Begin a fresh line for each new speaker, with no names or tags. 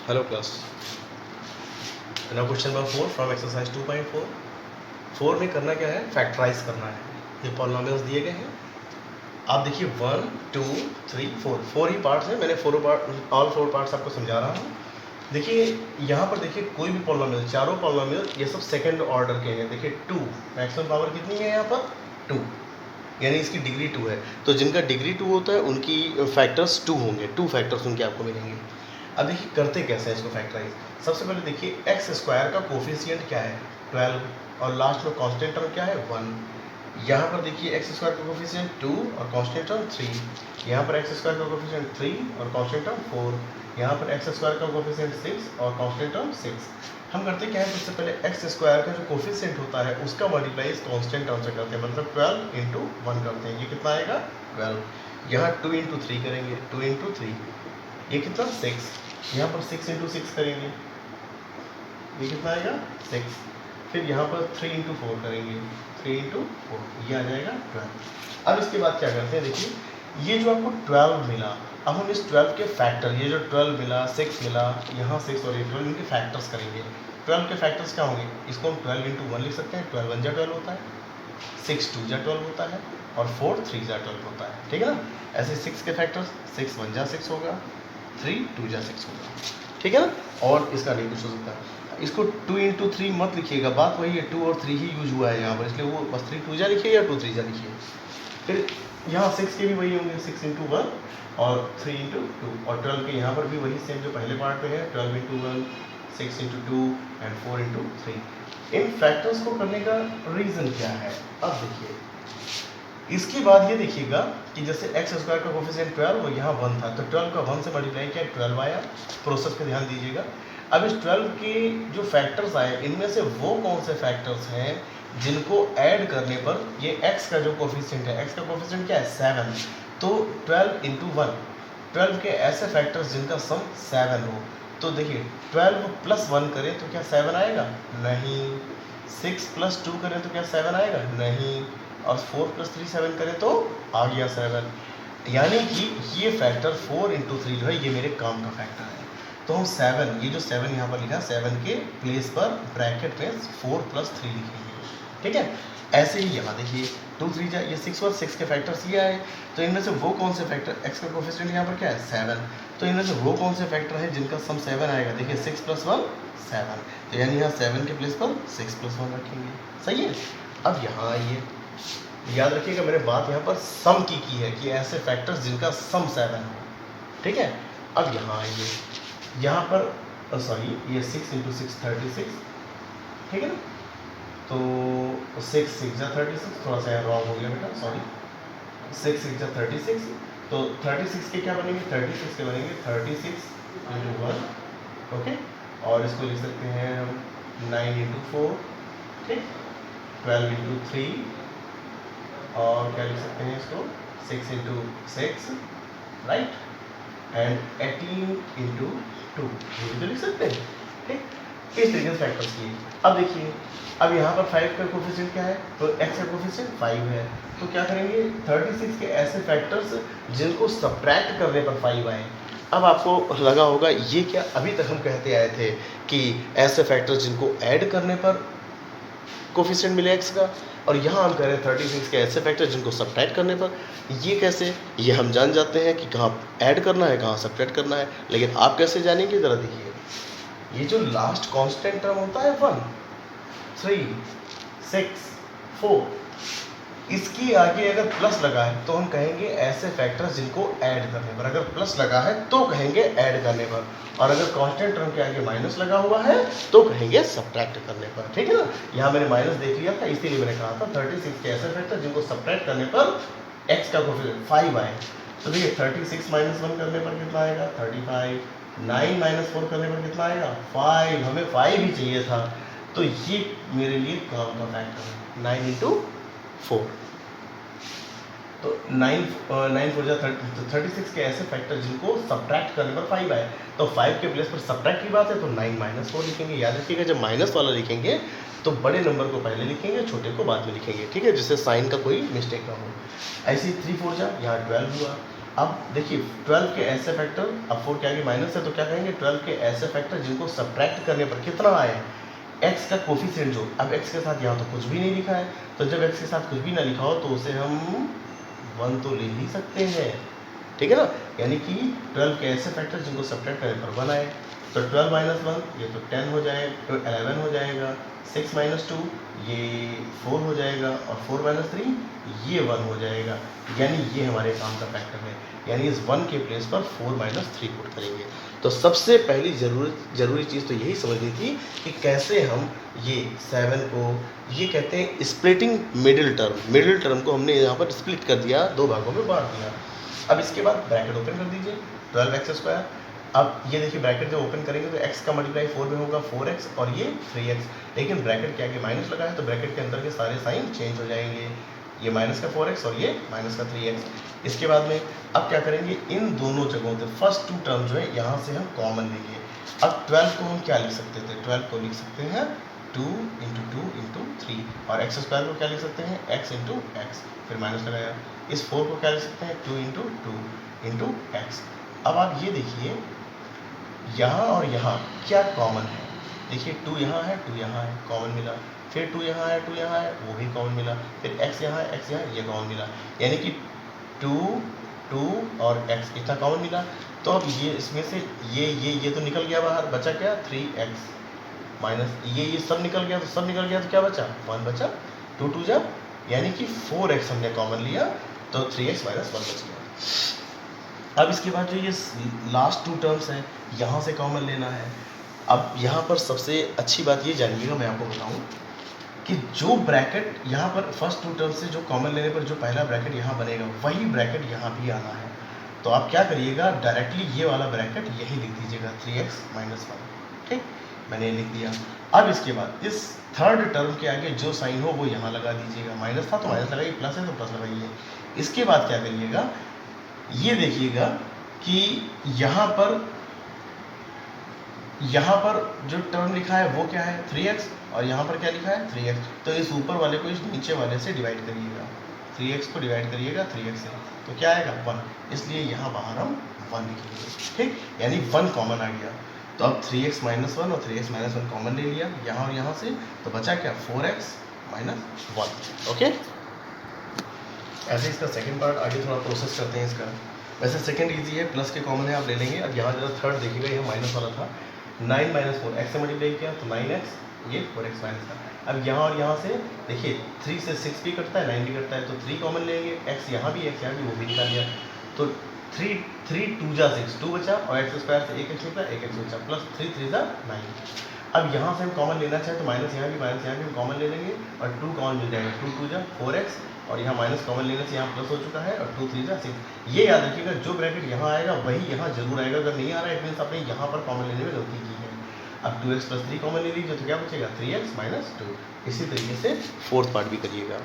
Hello class. Now question number 4 from exercise 2.4. 4 में करना क्या है, फैक्टराइज करना है। ये पॉलिनोमियल्स दिए गए हैं, आप देखिए 1 2 3 4 4 ही पार्ट्स हैं। मैंने ऑल फोर पार्ट्स आपको समझा रहा हूँ। देखिए यहाँ पर देखिए कोई भी पॉलिनोमियल, चारों पॉलिनोमियल ये सब सेकंड ऑर्डर के हैं। देखिए 2 मैक्सिमम पावर कितनी है यहाँ पर 2, यानी इसकी डिग्री 2 है। तो जिनका डिग्री 2 होता है उनकी फैक्टर्स 2 होंगे, 2 फैक्टर्स उनके आपको मिलेंगे। अब देखिए करते कैसे हैं इसको फैक्टराइज। सबसे पहले देखिए एक्स स्क्वायर का कोफिशिएंट क्या है 12 और लास्ट में कांस्टेंट टर्म क्या है 1। यहाँ पर देखिए एक्स स्क्वायर का कोफिशिएंट 2 और कांस्टेंट टर्म 3। यहाँ पर एक्स स्क्वायर का कोफिशिएंट 3 और कांस्टेंट टर्म 4। यहाँ पर एक्स स्क्वायर का कोफिशिएंट 6 और कांस्टेंट टर्म 6। हम करते क्या है, सबसे पहले एक्स स्क्वायर का जो कोफिशिएंट होता है उसका मल्टीप्लाई इस कांस्टेंट टर्म से करते हैं, मतलब 12 इंटू 1 करते हैं। ये कितना आएगा 12। यहाँ 2 इंटू 3 करेंगे, 2 इंटू 3 ये कितना 6। यहाँ पर 6 इंटू 6 करेंगे, ये कितना आएगा 6। फिर यहाँ पर 3 इंटू 4 करेंगे, 3 इंटू 4 ये आ जाएगा 12। अब इसके बाद क्या करते हैं, देखिए ये जो आपको 12 मिला, अब हम इस 12 के फैक्टर, ये जो 12 मिला 6 मिला, यहाँ 6 और ये 12 इनके फैक्टर्स करेंगे। 12 के फैक्टर्स क्या होंगे, इसको हम 12 इंटू 1 लिख सकते हैं। 12 1 जा 12 होता है, 6 2 जा 12 होता है और 4 3 जा 12 होता है, ठीक है ना। ऐसे 6 के फैक्टर्स 6 1 जा 6 होगा, 3 2 जा 6 होगा, ठीक है ना। और इसका नहीं कुछ हो सकता है। इसको 2 इंटू 3 मत लिखिएगा, बात वही है 2 और 3 ही यूज हुआ है यहाँ पर, इसलिए वो बस 3 2 जा लिखिए या 2 3 जा लिखिए। फिर यहाँ 6 के भी वही होंगे, 6 इंटू 1 और 3 इंटू 2, और 12 के यहाँ पर भी वही सेम जो पहले पार्ट में है, 12 into 1 6 into 2 and 4 into 3। In factors को करने का रीज़न क्या है, अब देखिए इसके बाद ये देखिएगा कि जैसे एक्स स्क्वायर का कोफिशिएंट 12 और यहाँ 1 था, तो 12 का 1 से मल्टीप्लाई किया 12 आया। प्रोसेस पे ध्यान दीजिएगा। अब इस 12 के जो फैक्टर्स आए इनमें से वो कौन से फैक्टर्स हैं जिनको ऐड करने पर ये x का जो कोफिशिएंट है, x का कोफिशिएंट क्या है 7, तो 12 इंटू 1, 12 के ऐसे फैक्टर्स जिनका सम 7 हो। तो देखिए 12 प्लस 1 करें तो क्या 7 आएगा, नहीं। 6 प्लस 2 करें तो क्या 7 आएगा, नहीं। और 4 प्लस 3 7 करें तो आ गया 7। यानी कि ये फैक्टर 4 इंटू 3 जो है ये मेरे काम का फैक्टर है। तो हम 7, ये जो 7 यहाँ पर लिखा 7 के प्लेस पर ब्रैकेट में 4 प्लस 3 लिखेंगे, ठीक है। ऐसे ही यहाँ देखिए 2 3 जा, ये 6 और 6 के फैक्टर्स ये आए, तो इनमें से वो कौन से फैक्टर, x का कोफिशिएंट यहाँ पर क्या है 7, तो इनमें से वो कौन से फैक्टर हैं जिनका सम 7 आएगा। देखिए 6 प्लस 1 7, तो यानी यहाँ 7 के प्लेस पर 6 प्लस 1 रखेंगे, सही है। अब यहाँ आइए, याद रखिएगा मैंने बात यहाँ पर सम की है कि ऐसे फैक्टर्स जिनका सम 7 हो, ठीक है। अब यहाँ आइए, यहाँ पर सॉरी ये 6 इंटू 6 36, ठीक है ना। तो 6 6 जा 36, थोड़ा सा रॉन्ग हो गया बेटा, सॉरी। 6 6 जा 36, तो 36 के क्या बनेंगे, 36 के बनेंगे 36 इंटू 1, ओके। और इसको लिख सकते हैं हम 9 इंटू 4, ठीक। 12 इंटू 3, और क्या लिख सकते हैं इसको 6 इंटू 6, राइट, एंड 18 इंटू 2, ये भी तो लिख सकते हैं, ठीक। इस तरीके से फैक्टर्स किए। अब देखिए, अब यहाँ पर 5 का कोफिशिएंट क्या है, तो x का कोफिशिएंट 5 है, तो क्या करेंगे 36 के ऐसे फैक्टर्स जिनको सब्ट्रैक्ट करने पर 5 आए। अब आपको लगा होगा ये क्या, अभी तक हम कहते आए थे कि ऐसे फैक्टर्स जिनको ऐड करने पर कोफिशिएंट मिले x का, और यहाँ हम कह रहे हैं 36 के ऐसे फैक्टर जिनको सब्ट्रैक्ट करने पर। ये कैसे, ये हम जान जाते हैं कि कहाँ ऐड करना है कहाँ सब्ट्रैक्ट करना है, लेकिन आप कैसे जानेंगे ज़रा देखिए। ये जो लास्ट कांस्टेंट टर्म होता है 1 3 6 4, इसकी आगे अगर प्लस लगा है तो हम कहेंगे ऐसे फैक्टर्स जिनको ऐड करने पर, अगर प्लस लगा है तो कहेंगे ऐड करने पर, और अगर कांस्टेंट टर्म के आगे माइनस लगा हुआ है तो कहेंगे सब्ट्रैक्ट करने पर, ठीक है ना। यहाँ मैंने माइनस देख लिया था, इसीलिए मैंने कहा था 36 के ऐसे फैक्टर जिनको सब्ट्रैक्ट करने पर x का कोफिशिएंट 5 आए। तो देखिए 36 माइनस 1 करने पर कितना आएगा 35, 9 माइनस 4 करने पर कितना आएगा 5, हमें 5 ही चाहिए था, तो ये मेरे लिए काम का फैक्टर है 9 इंटू 4। तो 9 4 जा 36 के ऐसे फैक्टर जिनको सब्ट्रैक्ट करने पर 5 आए, तो 5 के प्लेस पर सब्ट्रैक्ट की बात है तो 9 माइनस 4 लिखेंगे। याद रखिएगा जब माइनस वाला लिखेंगे तो बड़े नंबर को पहले लिखेंगे, छोटे को बाद में लिखेंगे, ठीक है, जिससे साइन का कोई मिस्टेक ना हो। ऐसे ही 3 4 जा, यहाँ 12 हुआ। अब देखिए 12 के ऐसे फैक्टर, अब 4 के आगे माइनस है तो क्या कहेंगे 12 के ऐसे फैक्टर जिनको सब्ट्रैक्ट करने पर कितना आए, x का कोफिशिएंट जो, अब x के साथ यहाँ तो कुछ भी नहीं लिखा है, तो जब x के साथ कुछ भी ना लिखा हो तो उसे हम 1 तो ले ही सकते हैं, ठीक है ना। यानी कि 12 के ऐसे फैक्टर जिनको सब्ट्रैक्ट करने पर 1 आए, तो 12 माइनस 1 ये तो 10 हो जाएगा, तो 11 हो जाएगा, 6 माइनस 2 ये 4 हो जाएगा, और 4 माइनस 3 ये 1 हो जाएगा। यानी ये हमारे काम का फैक्टर है, यानी इस 1 के प्लेस पर 4 माइनस 3 पुट करेंगे। तो सबसे पहली जरूरी चीज़ तो यही समझनी थी कि कैसे हम ये 7 को, ये कहते हैं स्प्लिटिंग मिडिल टर्म को हमने यहाँ पर स्प्लिट कर दिया, 2 भागों में बांट दिया। अब इसके बाद ब्रैकेट ओपन कर दीजिए, 12x²। अब ये देखिए ब्रैकेट जब ओपन करेंगे तो x का मल्टीप्लाई 4 में होगा 4x और ये 3x, लेकिन ब्रैकेट के आगे माइनस लगा है तो ब्रैकेट के अंदर के सारे साइन चेंज हो जाएंगे, ये माइनस का 4x और ये माइनस का 3x। इसके बाद में अब क्या करेंगे, इन दोनों जगहों से फर्स्ट 2 टर्म जो है यहाँ से हम कॉमन लेंगे। अब 12 को हम क्या लिख सकते थे, 12 को लिख सकते हैं 2 × 2 × 3, और x² को क्या लिख सकते हैं x × x, फिर माइनस लगाया। इस 4 को क्या लिख सकते हैं 2 × 2 × x। अब आप ये देखिए यहाँ और यहाँ क्या कॉमन है, देखिए 2 यहाँ है 2 यहाँ है, कॉमन मिला, फिर 2 यहाँ है 2 यहाँ है, वो भी कॉमन मिला, फिर x यहाँ है x यहाँ है, ये कॉमन मिला, यानी कि 2 2 और x इतना कॉमन मिला। तो अब ये इसमें से ये तो निकल गया बाहर, बचा क्या 3x माइनस ये सब निकल गया, तो सब निकल गया तो क्या बचा 1 बचा, 2 2 जा, यानी कि 4x हमने कॉमन लिया तो 3x माइनस 1 बच गया। अब इसके बाद जो ये लास्ट 2 टर्म्स हैं यहाँ से कॉमन लेना है। अब यहाँ पर सबसे अच्छी बात ये जानिएगा, मैं आपको बताऊँ कि जो ब्रैकेट यहाँ पर फर्स्ट 2 टर्म से जो कॉमन लेने पर जो पहला ब्रैकेट यहाँ बनेगा वही ब्रैकेट यहाँ भी आना है। तो आप क्या करिएगा, डायरेक्टली ये वाला ब्रैकेट यही लिख दीजिएगा 3x माइनस 1, ठीक, मैंने लिख दिया। अब इसके बाद इस थर्ड टर्म के आगे जो साइन हो वो यहाँ लगा दीजिएगा, माइनस था तो माइनस लगाइए, प्लस है तो प्लस लगाइए। इसके बाद क्या करिएगा, ये देखिएगा कि यहाँ पर जो टर्म लिखा है वो क्या है 3x, और यहाँ पर क्या लिखा है 3x, तो इस ऊपर वाले को इस नीचे वाले से डिवाइड करिएगा, 3x को डिवाइड करिएगा 3x से, तो क्या आएगा 1, इसलिए यहाँ बाहर हम 1 लिखेंगे, ठीक, यानी 1 कॉमन आ गया। तो अब 3x माइनस 1 और 3x माइनस 1 कॉमन ले लिया यहाँ और यहाँ से, तो बचा क्या 4x माइनस 1, ओके। ऐसे इसका सेकंड पार्ट आगे थोड़ा प्रोसेस करते हैं इसका। वैसे सेकंड इजी है, प्लस के कॉमन है आप ले लेंगे। अब यहाँ जरा थर्ड देखिएगा, यहाँ माइनस वाला था, 9 माइनस 4 x से मल्टीप्लाई किया तो 9x, ये 4x माइनस का। अब यहाँ और यहाँ से देखिए 3 से 6 भी कटता है 9 भी कटता है, तो 3 कॉमन लेंगे, x यहाँ भी वो भी निकाल लिया, तो 3 2 जा 6 2 बचा, और x² से 1x निकला 1x बचा, प्लस 3 3 जा 9। अब यहाँ से हम कॉमन लेना चाहें तो माइनस यहाँ भी हम कॉमन ले लेंगे, और 2 कॉमन मिल जाएगा, 2 2 जा 4x, और यहाँ माइनस कॉमन लेने से यहाँ प्लस हो चुका है, और 2 3 जा 6। ये याद रखिएगा जो ब्रैकेट यहाँ आएगा वही यहाँ जरूर आएगा, अगर नहीं आ रहा है इट मीन्स आपने यहाँ पर कॉमन लेने में गलती की है। अब 2x + 3 कॉमन ले लीजिए तो क्या बचेगा 3x माइनस 2। इसी तरीके से फोर्थ पार्ट भी करिएगा।